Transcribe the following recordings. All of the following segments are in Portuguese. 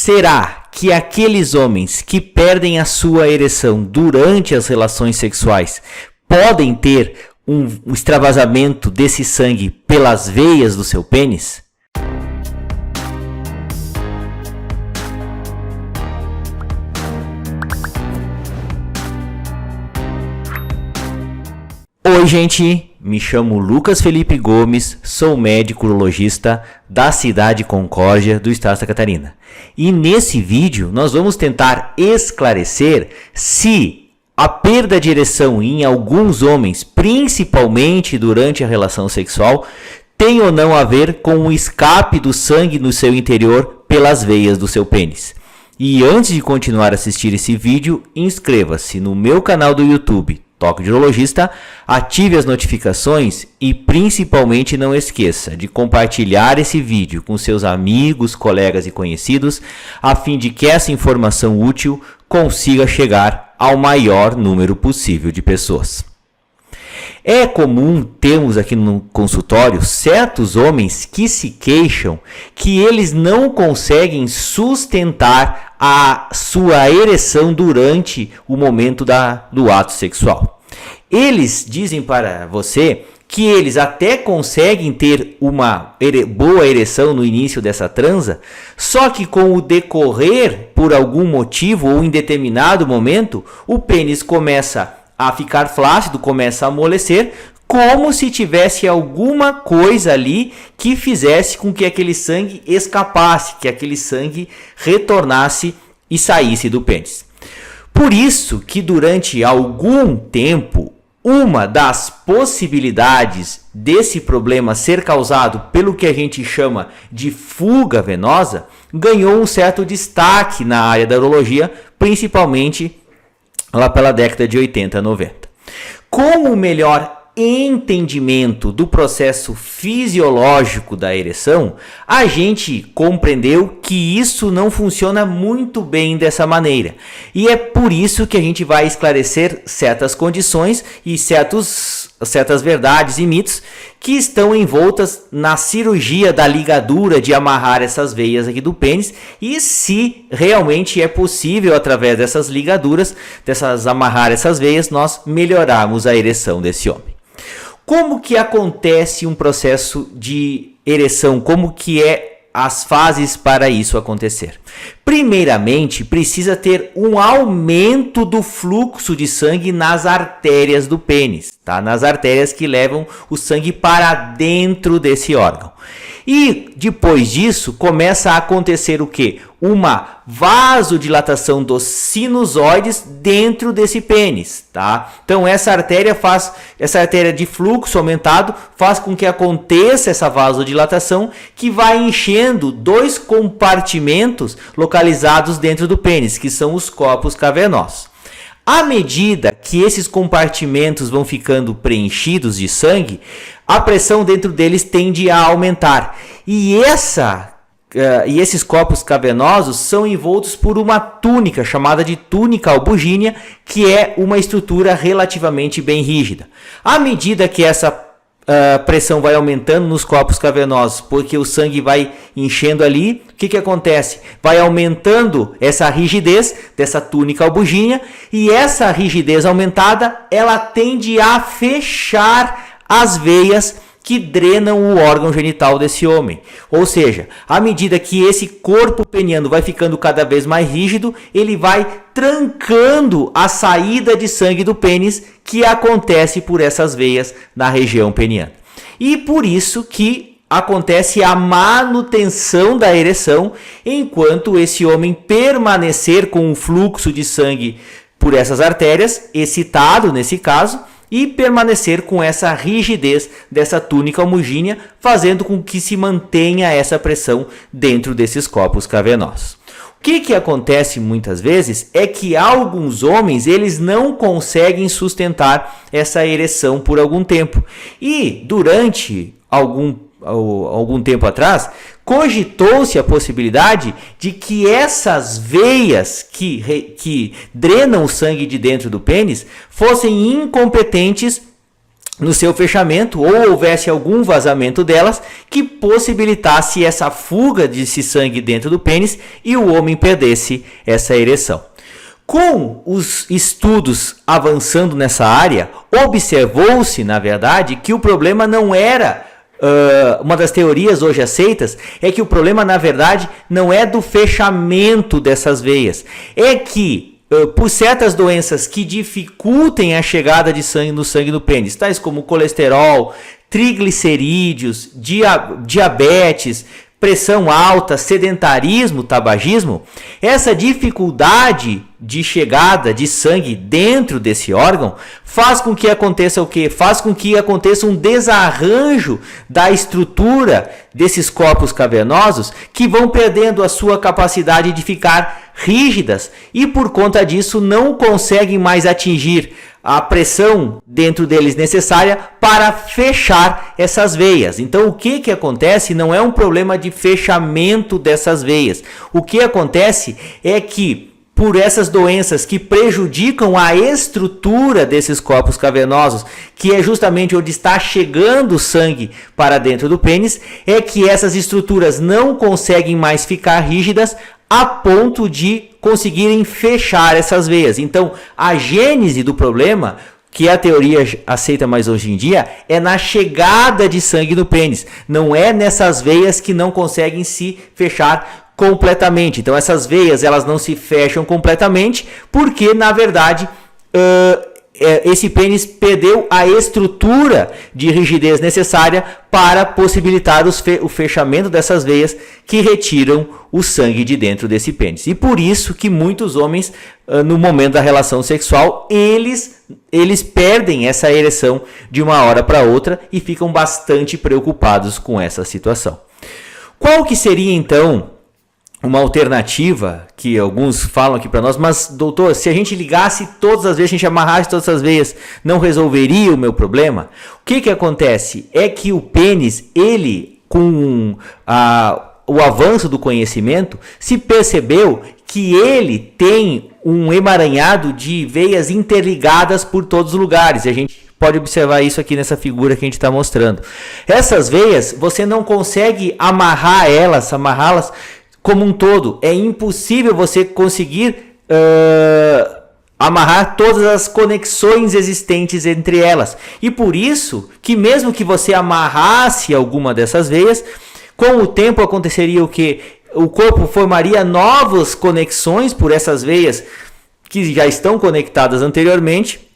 Será que aqueles homens que perdem a sua ereção durante as relações sexuais podem ter um extravasamento desse sangue pelas veias do seu pênis? Oi, gente, me chamo Lucas Felipe Gomes, sou médico urologista da cidade Concórdia, do estado de Santa Catarina. E nesse vídeo nós vamos tentar esclarecer se a perda de ereção em alguns homens, principalmente durante a relação sexual, tem ou não a ver com o escape do sangue no seu interior pelas veias do seu pênis. E antes de continuar a assistir esse vídeo, inscreva-se no meu canal do YouTube, Toque de Urologista, ative as notificações e principalmente não esqueça de compartilhar esse vídeo com seus amigos, colegas e conhecidos, a fim de que essa informação útil consiga chegar ao maior número possível de pessoas. É comum termos aqui no consultório certos homens que se queixam que eles não conseguem sustentar a sua ereção durante o momento do ato sexual. Eles dizem para você que eles até conseguem ter uma boa ereção no início dessa transa, só que com o decorrer, por algum motivo ou em determinado momento, o pênis começa a ficar flácido, começa a amolecer, como se tivesse alguma coisa ali que fizesse com que aquele sangue escapasse, que aquele sangue retornasse e saísse do pênis. Por isso que durante algum tempo, uma das possibilidades desse problema ser causado pelo que a gente chama de fuga venosa ganhou um certo destaque na área da urologia, principalmente lá pela década de 80 e 90. Com o melhor entendimento do processo fisiológico da ereção, a gente compreendeu que isso não funciona muito bem dessa maneira. E é por isso que a gente vai esclarecer certas condições e certas verdades e mitos que estão envoltas na cirurgia da ligadura de amarrar essas veias aqui do pênis e se realmente é possível, através dessas ligaduras, amarrar essas veias, nós melhorarmos a ereção desse homem. Como que acontece um processo de ereção? Como que é as fases para isso acontecer? Primeiramente, precisa ter um aumento do fluxo de sangue nas artérias do pênis, tá? Nas artérias que levam o sangue para dentro desse órgão. E depois disso, começa a acontecer o quê? Uma vasodilatação dos sinusoides dentro desse pênis, tá? Então essa artéria de fluxo aumentado faz com que aconteça essa vasodilatação que vai enchendo dois compartimentos localizados dentro do pênis, que são os corpos cavernosos. À medida que esses compartimentos vão ficando preenchidos de sangue, a pressão dentro deles tende a aumentar. E esses corpos cavernosos são envoltos por uma túnica chamada de túnica albugínea, que é uma estrutura relativamente bem rígida. À medida que essa pressão vai aumentando nos corpos cavernosos, porque o sangue vai enchendo ali, o que acontece? Vai aumentando essa rigidez dessa túnica albugínea, e essa rigidez aumentada, ela tende a fechar as veias que drenam o órgão genital desse homem. Ou seja, à medida que esse corpo peniano vai ficando cada vez mais rígido, ele vai trancando a saída de sangue do pênis que acontece por essas veias na região peniana. E por isso que acontece a manutenção da ereção, enquanto esse homem permanecer com o fluxo de sangue por essas artérias, excitado nesse caso, e permanecer com essa rigidez dessa túnica homogínea, fazendo com que se mantenha essa pressão dentro desses corpos cavernosos. O que acontece muitas vezes é que alguns homens eles não conseguem sustentar essa ereção por algum tempo. E durante algum tempo atrás, cogitou-se a possibilidade de que essas veias que drenam o sangue de dentro do pênis fossem incompetentes no seu fechamento ou houvesse algum vazamento delas que possibilitasse essa fuga desse sangue dentro do pênis e o homem perdesse essa ereção. Com os estudos avançando nessa área, observou-se, na verdade, que o problema não era... uma das teorias hoje aceitas é que o problema, na verdade, não é do fechamento dessas veias. É que, por certas doenças que dificultem a chegada de sangue no pênis, tais como colesterol, triglicerídeos, diabetes, pressão alta, sedentarismo, tabagismo, essa dificuldade de chegada de sangue dentro desse órgão faz com que aconteça o quê? Faz com que aconteça um desarranjo da estrutura desses corpos cavernosos que vão perdendo a sua capacidade de ficar rígidas e por conta disso não conseguem mais atingir a pressão dentro deles necessária para fechar essas veias. Então, o que acontece não é um problema de fechamento dessas veias. O que acontece é que, por essas doenças que prejudicam a estrutura desses corpos cavernosos, que é justamente onde está chegando o sangue para dentro do pênis, é que essas estruturas não conseguem mais ficar rígidas a ponto de conseguirem fechar essas veias. Então, a gênese do problema, que a teoria aceita mais hoje em dia, é na chegada de sangue no pênis. Não é nessas veias que não conseguem se fechar completamente. Então, essas veias elas não se fecham completamente porque, na verdade, esse pênis perdeu a estrutura de rigidez necessária para possibilitar o fechamento dessas veias que retiram o sangue de dentro desse pênis. E por isso que muitos homens, no momento da relação sexual, eles perdem essa ereção de uma hora para outra e ficam bastante preocupados com essa situação. Qual que seria então uma alternativa que alguns falam aqui para nós, mas doutor, se a gente ligasse todas as vezes, a gente amarrasse todas as veias, não resolveria o meu problema? O que acontece? É que o pênis, ele, com o avanço do conhecimento, se percebeu que ele tem um emaranhado de veias interligadas por todos os lugares. E a gente pode observar isso aqui nessa figura que a gente está mostrando. Essas veias, você não consegue amarrá-las como um todo. É impossível você conseguir amarrar todas as conexões existentes entre elas. E por isso que mesmo que você amarrasse alguma dessas veias, com o tempo aconteceria o quê? O corpo formaria novas conexões por essas veias que já estão conectadas anteriormente,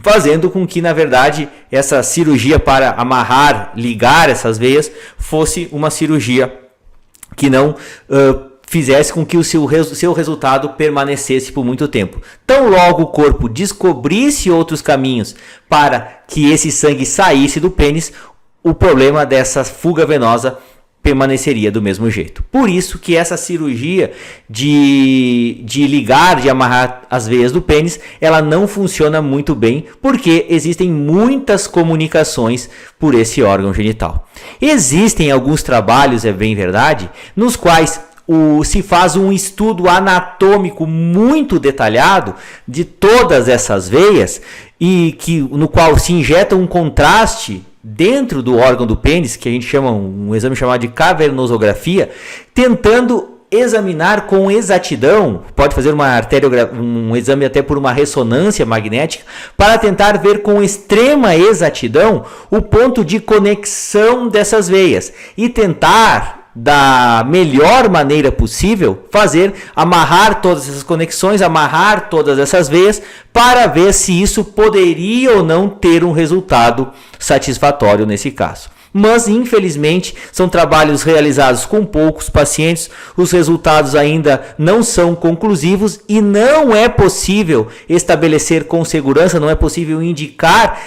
fazendo com que, na verdade, essa cirurgia para amarrar, ligar essas veias, fosse uma cirurgia que não fizesse com que o seu resultado permanecesse por muito tempo. Tão logo o corpo descobrisse outros caminhos para que esse sangue saísse do pênis, o problema dessa fuga venosa permaneceria do mesmo jeito. Por isso que essa cirurgia de ligar, de amarrar as veias do pênis, ela não funciona muito bem, porque existem muitas comunicações por esse órgão genital. Existem alguns trabalhos, é bem verdade, nos quais se faz um estudo anatômico muito detalhado de todas essas veias e no qual se injeta um contraste dentro do órgão do pênis, que a gente chama um exame chamado de cavernosografia, tentando examinar com exatidão, pode fazer um exame até por uma ressonância magnética, para tentar ver com extrema exatidão o ponto de conexão dessas veias e tentar, da melhor maneira possível, amarrar todas essas conexões, amarrar todas essas veias, para ver se isso poderia ou não ter um resultado satisfatório nesse caso. Mas, infelizmente, são trabalhos realizados com poucos pacientes, os resultados ainda não são conclusivos e não é possível estabelecer com segurança, não é possível indicar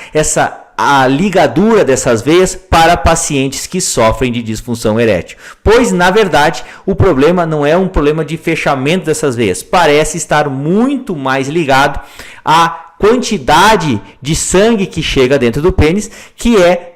a ligadura dessas veias para pacientes que sofrem de disfunção erétil. Pois, na verdade, o problema não é um problema de fechamento dessas veias, parece estar muito mais ligado à quantidade de sangue que chega dentro do pênis, que é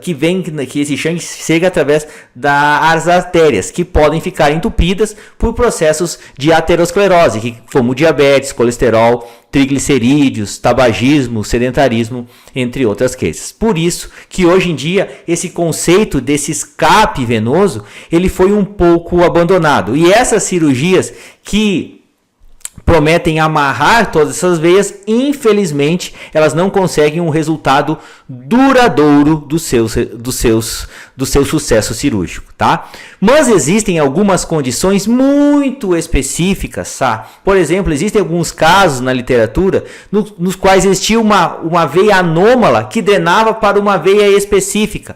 que esse sangue chega através das artérias, que podem ficar entupidas por processos de aterosclerose, como diabetes, colesterol, triglicerídeos, tabagismo, sedentarismo, entre outras queixas. Por isso que hoje em dia esse conceito desse escape venoso, ele foi um pouco abandonado. E essas cirurgias que prometem amarrar todas essas veias, infelizmente elas não conseguem um resultado duradouro do seu sucesso cirúrgico, tá? Mas existem algumas condições muito específicas, tá? Por exemplo, existem alguns casos na literatura nos quais existia uma veia anômala que drenava para uma veia específica.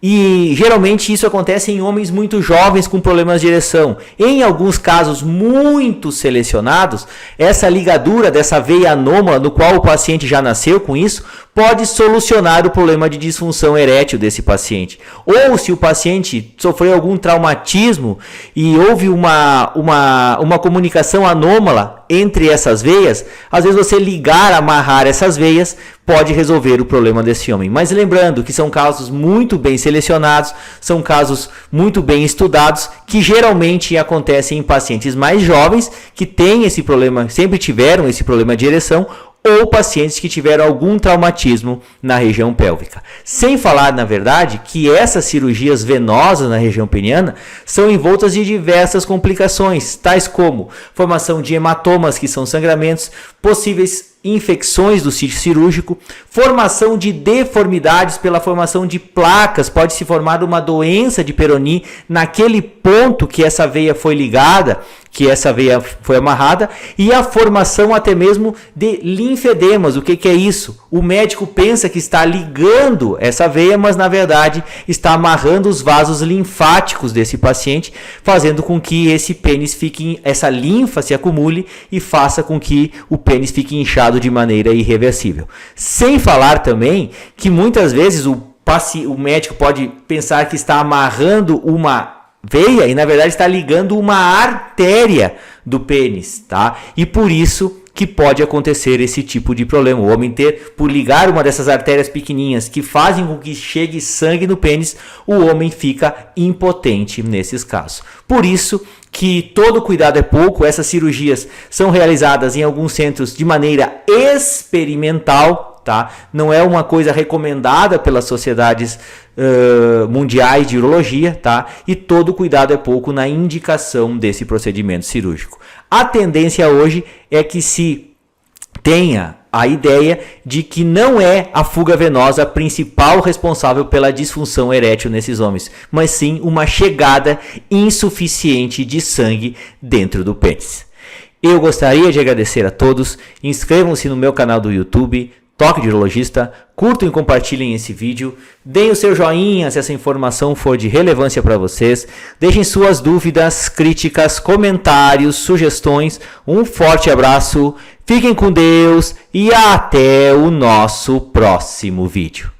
E geralmente isso acontece em homens muito jovens com problemas de ereção. Em alguns casos muito selecionados, essa ligadura dessa veia anômala, no qual o paciente já nasceu com isso, pode solucionar o problema de disfunção erétil desse paciente. Ou se o paciente sofreu algum traumatismo e houve uma comunicação anômala entre essas veias, às vezes você amarrar essas veias, pode resolver o problema desse homem. Mas lembrando que são casos muito bem selecionados, são casos muito bem estudados, que geralmente acontecem em pacientes mais jovens, que têm esse problema, sempre tiveram esse problema de ereção, ou pacientes que tiveram algum traumatismo na região pélvica. Sem falar, na verdade, que essas cirurgias venosas na região peniana são envoltas de diversas complicações, tais como formação de hematomas, que são sangramentos, possíveis infecções do sítio cirúrgico, formação de deformidades pela formação de placas, pode se formar uma doença de Peyronie naquele ponto que essa veia foi ligada, que essa veia foi amarrada, e a formação até mesmo de linfedemas. O que é isso? O médico pensa que está ligando essa veia, mas na verdade está amarrando os vasos linfáticos desse paciente, fazendo com que esse pênis essa linfa se acumule e faça com que o pênis fique inchado de maneira irreversível. Sem falar também que muitas vezes o médico pode pensar que está amarrando uma veia e na verdade está ligando uma artéria do pênis, tá? E por isso que pode acontecer esse tipo de problema. O homem por ligar uma dessas artérias pequenininhas que fazem com que chegue sangue no pênis, o homem fica impotente nesses casos. Por isso que todo cuidado é pouco. Essas cirurgias são realizadas em alguns centros de maneira experimental, tá? Não é uma coisa recomendada pelas sociedades mundiais de urologia, tá? E todo cuidado é pouco na indicação desse procedimento cirúrgico. A tendência hoje é que se tenha a ideia de que não é a fuga venosa a principal responsável pela disfunção erétil nesses homens, mas sim uma chegada insuficiente de sangue dentro do pênis. Eu gostaria de agradecer a todos. Inscrevam-se no meu canal do YouTube, Toque de Urologista, curtam e compartilhem esse vídeo, deem o seu joinha se essa informação for de relevância para vocês, deixem suas dúvidas, críticas, comentários, sugestões. Um forte abraço, fiquem com Deus e até o nosso próximo vídeo.